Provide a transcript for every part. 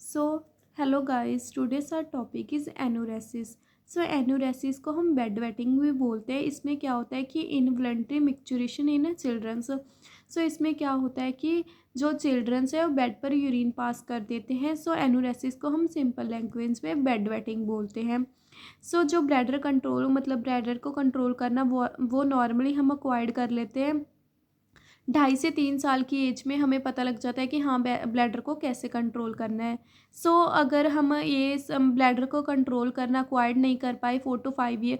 So hello guys, today's our topic is enuresis. So enuresis को हम bed wetting भी बोलते हैं। इसमें क्या होता है कि इनवॉलंटरी मिक्चुरेशन इन चिल्ड्रंस। सो इसमें क्या होता है कि जो चिल्ड्रंस है वो बेड पर यूरिन पास कर देते हैं। सो एनुरेसिस को हम सिंपल लैंग्वेज में बेड वेटिंग बोलते हैं। सो जो ब्लैडर कंट्रोल मतलब ब्लैडर को कंट्रोल करना वो नॉर्मली हम अक्वायर्ड कर लेते हैं 2.5 से 3 साल की एज में। हमें पता लग जाता है कि हाँ ब्लैडर को कैसे कंट्रोल करना है। सो अगर हम ये ब्लैडर को कंट्रोल करना अक्वायर्ड नहीं कर पाए 4 to 5 year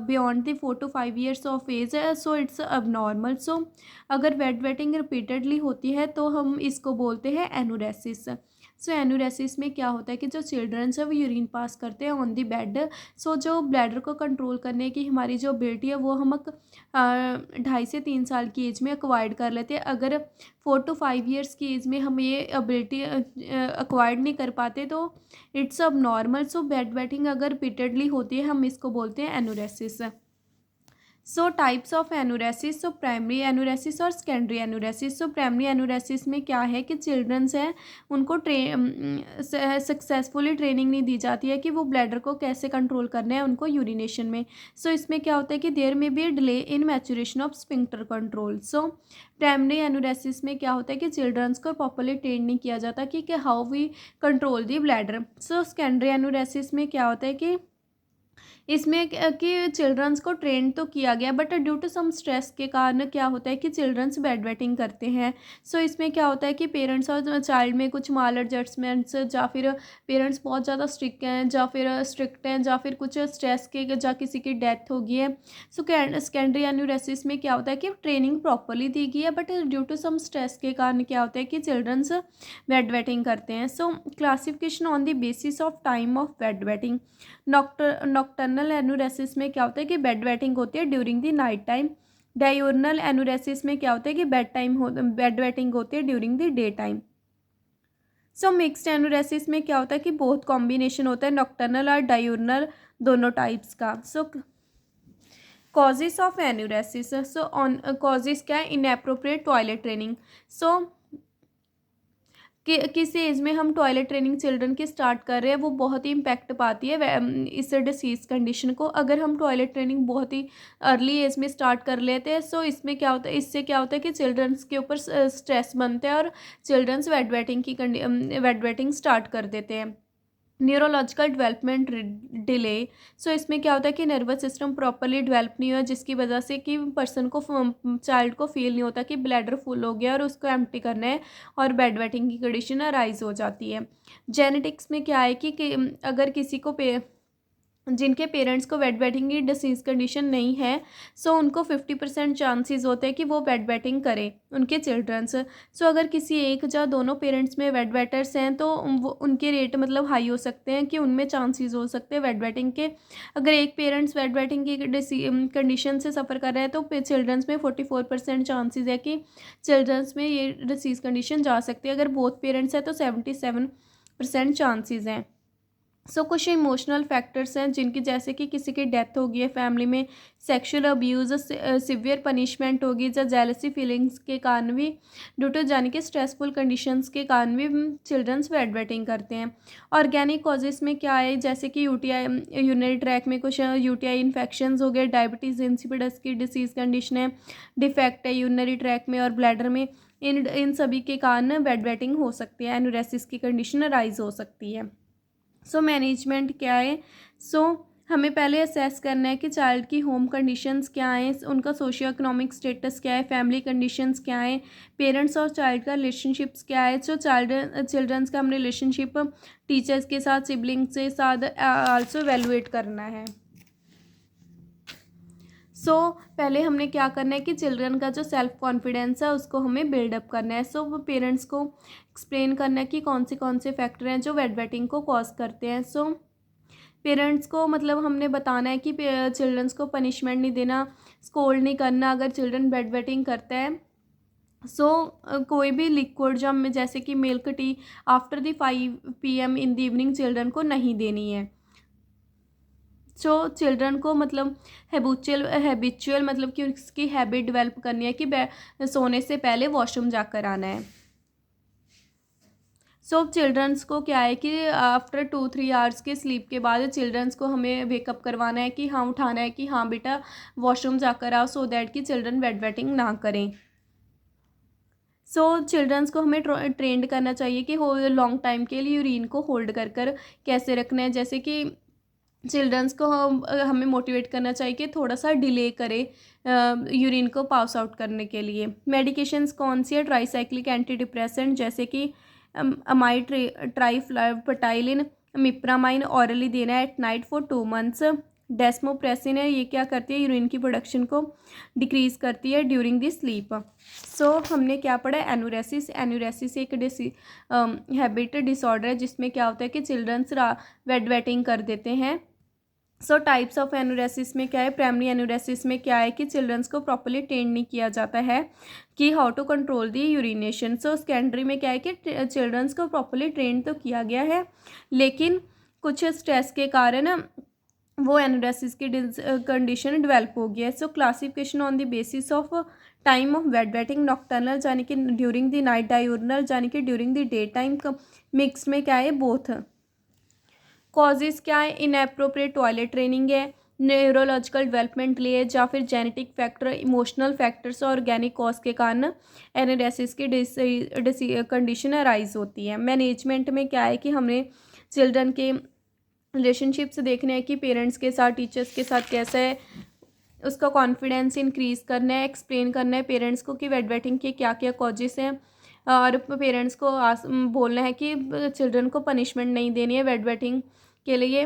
beyond the 4 to 5 years of age, so it's abnormal. So अगर बेड वेटिंग रिपीटेडली होती है तो हम इसको बोलते हैं एनुरेसिस। सो एनुरेसिस में क्या होता है कि जो चिल्ड्रंस है वो यूरिन पास करते हैं ऑन दी बेड। सो जो ब्लैडर को कंट्रोल करने की हमारी जो एबिलिटी है वो हम 2.5 से 3 साल की एज में अक्वायर्ड कर लेते हैं। अगर 4 to 5 ईयर्स की एज में हम ये एबिलिटी अक्वायर्ड नहीं कर पाते तो it's abnormal. So bed wetting अगर रिपीटेडली होती है हम इसको बोलते हैं enuresis. So types of enuresis, so primary enuresis और सेकेंडरी एनुरेसिस। सो प्राइमरी एनुरेसिस में क्या है कि चिल्ड्रंस हैं उनको सक्सेसफुली ट्रेनिंग नहीं दी जाती है कि वो ब्लैडर को कैसे कंट्रोल करना है उनको यूरिनेशन में। सो इसमें क्या होता है कि देयर में be delay in maturation of sphincter control. So primary enuresis में क्या होता है कि चिल्ड्रंस को प्रॉपर्ली ट्रेन नहीं किया जाता कि how we control the bladder. So secondary enuresis में क्या होता है कि इसमें कि चिल्ड्रंस को ट्रेन तो किया गया but due to some stress के कारण क्या होता है कि चिल्ड्रंस बेड वेटिंग करते हैं। सो इसमें क्या होता है कि पेरेंट्स और चाइल्ड में कुछ माल एडजस्टमेंट्स, या फिर पेरेंट्स बहुत ज़्यादा स्ट्रिक्ट हैं, या फिर कुछ स्ट्रेस के या किसी की डेथ हो गई है। सो सेकेंडरी एनुरेसिस में क्या होता है कि ट्रेनिंग प्रॉपरली दी गई है but due to some stress के कारण क्या होता है कि चिल्ड्रंस बेड वेटिंग करते हैं। So classification on the basis of time of bed wetting. Nocturnal enuresis में क्या होता है कि बेड वेटिंग होती है during the night time. Diurnal enuresis में क्या होता है कि बेड वेटिंग होती है during the day time. So mixed enuresis में क्या होता है कि बहुत कॉम्बिनेशन होता है नॉक्टर्नल और डायurnal दोनों टाइप्स का। So causes of enuresis, so on causes क्या है, इनएप्रोप्रिएट टॉयलेट ट्रेनिंग। सो कि किस एज में हम टॉयलेट ट्रेनिंग चिल्ड्रन की स्टार्ट कर रहे हैं वो बहुत ही इम्पैक्ट पाती है इस डिसीज़ कंडीशन को। अगर हम टॉयलेट ट्रेनिंग बहुत ही अर्ली एज में स्टार्ट कर लेते हैं सो इसमें क्या होता है, इससे क्या होता है कि चिल्ड्रंस के ऊपर स्ट्रेस बनता है और चिल्ड्रंस वेट वेटिंग स्टार्ट कर देते हैं। न्यूरोलॉजिकल डेवलपमेंट डिले, सो इसमें क्या होता है कि नर्वस सिस्टम प्रॉपरली डेवलप नहीं हुआ जिसकी वजह से कि पर्सन को चाइल्ड को फील नहीं होता कि ब्लैडर फुल हो गया और उसको एम्प्टी करना है और बेड वेटिंग की कंडीशन अराइज हो जाती है। जेनेटिक्स में क्या है कि अगर किसी को जिनके पेरेंट्स को बेड वेटिंग की डिसीज़ कंडीशन नहीं है सो उनको 50% चांसेस होते हैं कि वो बेड वेटिंग करें उनके चिल्ड्रंस। सो अगर किसी एक या दोनों पेरेंट्स में बेड वेटर्स हैं तो वो उनके रेट मतलब हाई हो सकते हैं कि उनमें चांसेस हो सकते हैं बेड वेटिंग के। अगर एक पेरेंट्स बेड वेटिंग की कंडीशन से सफ़र कर रहे हैं तो चिल्ड्रंस में 44% चांसेस है कि चिल्ड्रंस में ये डिसीज़ कंडीशन जा सकती है। अगर बोथ पेरेंट्स हैं तो 77% चांसेस हैं। सो कुछ इमोशनल फैक्टर्स हैं जिनकी, जैसे कि किसी की डेथ हो गई है फैमिली में, सेक्सुअल अब्यूज़, सिवियर पनिशमेंट होगी या जेलसी फीलिंग्स के कारण भी, ड्यू टू यानी कि स्ट्रेसफुल कंडीशंस के कारण भी चिल्ड्रंस बेड वेटिंग करते हैं। ऑर्गेनिक कॉजेज़ में क्या है, जैसे कि यूटीआई, यूरिनरी ट्रैक में कुछ यूटीआई इन्फेक्शंस हो गए, डायबिटीज़ इंसिपिडस की डिसीज़ कंडीशन है, डिफेक्ट है यूरिनरी ट्रैक में और ब्लैडर में, इन सभी के कारण बेड वेटिंग हो सकती है, एनुरेसिस की कंडीशन अराइज हो सकती है। सो मैनेजमेंट क्या है, सो हमें पहले असेस करना है कि चाइल्ड की होम कंडीशंस क्या हैं, उनका सोशियो इकोनॉमिक स्टेटस क्या है, फैमिली कंडीशंस क्या हैं, पेरेंट्स और चाइल्ड का रिलेशनशिप्स क्या है। सो चिल्ड्रंस का हम रिलेशनशिप टीचर्स के साथ, सिबलिंग्स के साथ आल्सो एवेलुएट करना है। सो पहले हमने क्या करना है कि चिल्ड्रन का जो सेल्फ कॉन्फिडेंस है उसको हमें बिल्डअप करना है। सो वो पेरेंट्स को एक्सप्लेन करना है कि कौन से फैक्टर हैं जो बेड वेटिंग को कॉज करते हैं। सो पेरेंट्स को मतलब हमने बताना है कि चिल्ड्रंस को पनिशमेंट नहीं देना, स्कोल्ड नहीं करना अगर चिल्ड्रन बेड वेटिंग करता है। सो कोई भी लिक्विड जैसे कि milk tea after the 5 PM in the evening children को नहीं देनी है। सो चिल्ड्रन को मतलब हैबिचुअल मतलब कि उसकी हैबिट डेवलप करनी है कि सोने से पहले वॉशरूम जाकर आना है। सो चिल्ड्रंस को क्या है कि आफ्टर 2-3 आवर्स के स्लीप के बाद चिल्ड्रंस को हमें वेकअप करवाना है कि हाँ, उठाना है कि हाँ बेटा वॉशरूम जाकर आओ, सो दैट कि चिल्ड्रन वेट वेटिंग ना करें। सो चिल्ड्रंस को हमें ट्रेंड करना चाहिए कि हो लॉन्ग टाइम के लिए यूरिन को होल्ड कर कर कैसे रखना है। जैसे कि चिल्ड्रंस को हमें मोटिवेट करना चाहिए कि थोड़ा सा डिले करे यूरिन को पास आउट करने के लिए। मेडिकेशंस कौन सी है? ट्राईसाइक्लिक एंटी डिप्रेसेंट जैसे कि अमाइड ट्राइफ्लाइपटाइलिन, मिप्रामाइन ऑरली देना है at night for 2 months. Desmopressin है, ये क्या करती है? यूरिन की प्रोडक्शन को डिक्रीज करती है ड्यूरिंग द स्लीप। सो हमने क्या पढ़ा? एनुरेसिस। एनुरेसिस एक हैबिट डिसऑर्डर है जिसमें क्या होता है कि चिल्ड्रंस वेट वेटिंग कर देते हैं। सो टाइप्स ऑफ एनुरेसिस में क्या है? प्राइमरी एनुरेसिस में क्या है कि चिल्ड्रंस को प्रॉपर्ली ट्रेन नहीं किया जाता है कि how to control the urination. So secondary में क्या है कि चिल्ड्रंस को प्रॉपर्ली ट्रेन तो किया गया है, लेकिन कुछ स्ट्रेस के कारण वो एनुरेसिस की कंडीशन डेवलप हो गया है। So classification on the basis of time of wet wetting, nocturnal यानी कि ड्यूरिंग द नाइट, डायurnal यानी कि during the day time, mix में क्या है? बोथ। कॉजेज़ क्या है? इनएप्रोप्रिएट टॉयलेट ट्रेनिंग है, न्यूरोलॉजिकल डेवलपमेंट डिले है, या फिर जेनेटिक फैक्टर, इमोशनल फैक्टर्स और ऑर्गेनिक कॉज के कारण एनुरेसिस की कंडीशन अराइज होती है। मैनेजमेंट में क्या है कि हमने चिल्ड्रन के रिलेशनशिप्स देखने हैं कि पेरेंट्स के साथ, टीचर्स के साथ कैसा है, उसका कॉन्फिडेंस इंक्रीज़ करना है, एक्सप्लेन करना है पेरेंट्स को कि वेट वेटिंग के क्या क्या कॉजेस हैं, और पेरेंट्स को बोलना है कि चिल्ड्रन को पनिशमेंट नहीं देनी है वेट वेटिंग के लिए।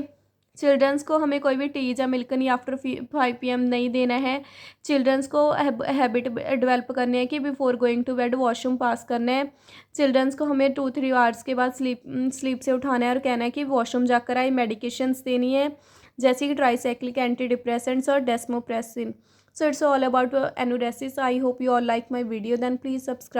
चिल्ड्रंस को हमें कोई भी टी या मिल्क नहीं आफ्टर 5 PM नहीं देना है। चिल्ड्रंस को हैबिट डेवलप करनी है कि before going to bed washroom pass करना है। चिल्ड्रंस को हमें 2-3 आवर्स के बाद स्लीप से उठाना है और कहना है कि वॉशरूम जाकर आए। मेडिकेशंस देनी है जैसे कि ट्राईसाइक्लिक एंटी डिप्रेसेंट्स और desmopressin. So it's all about enuresis. I hope you all like my video, then please subscribe.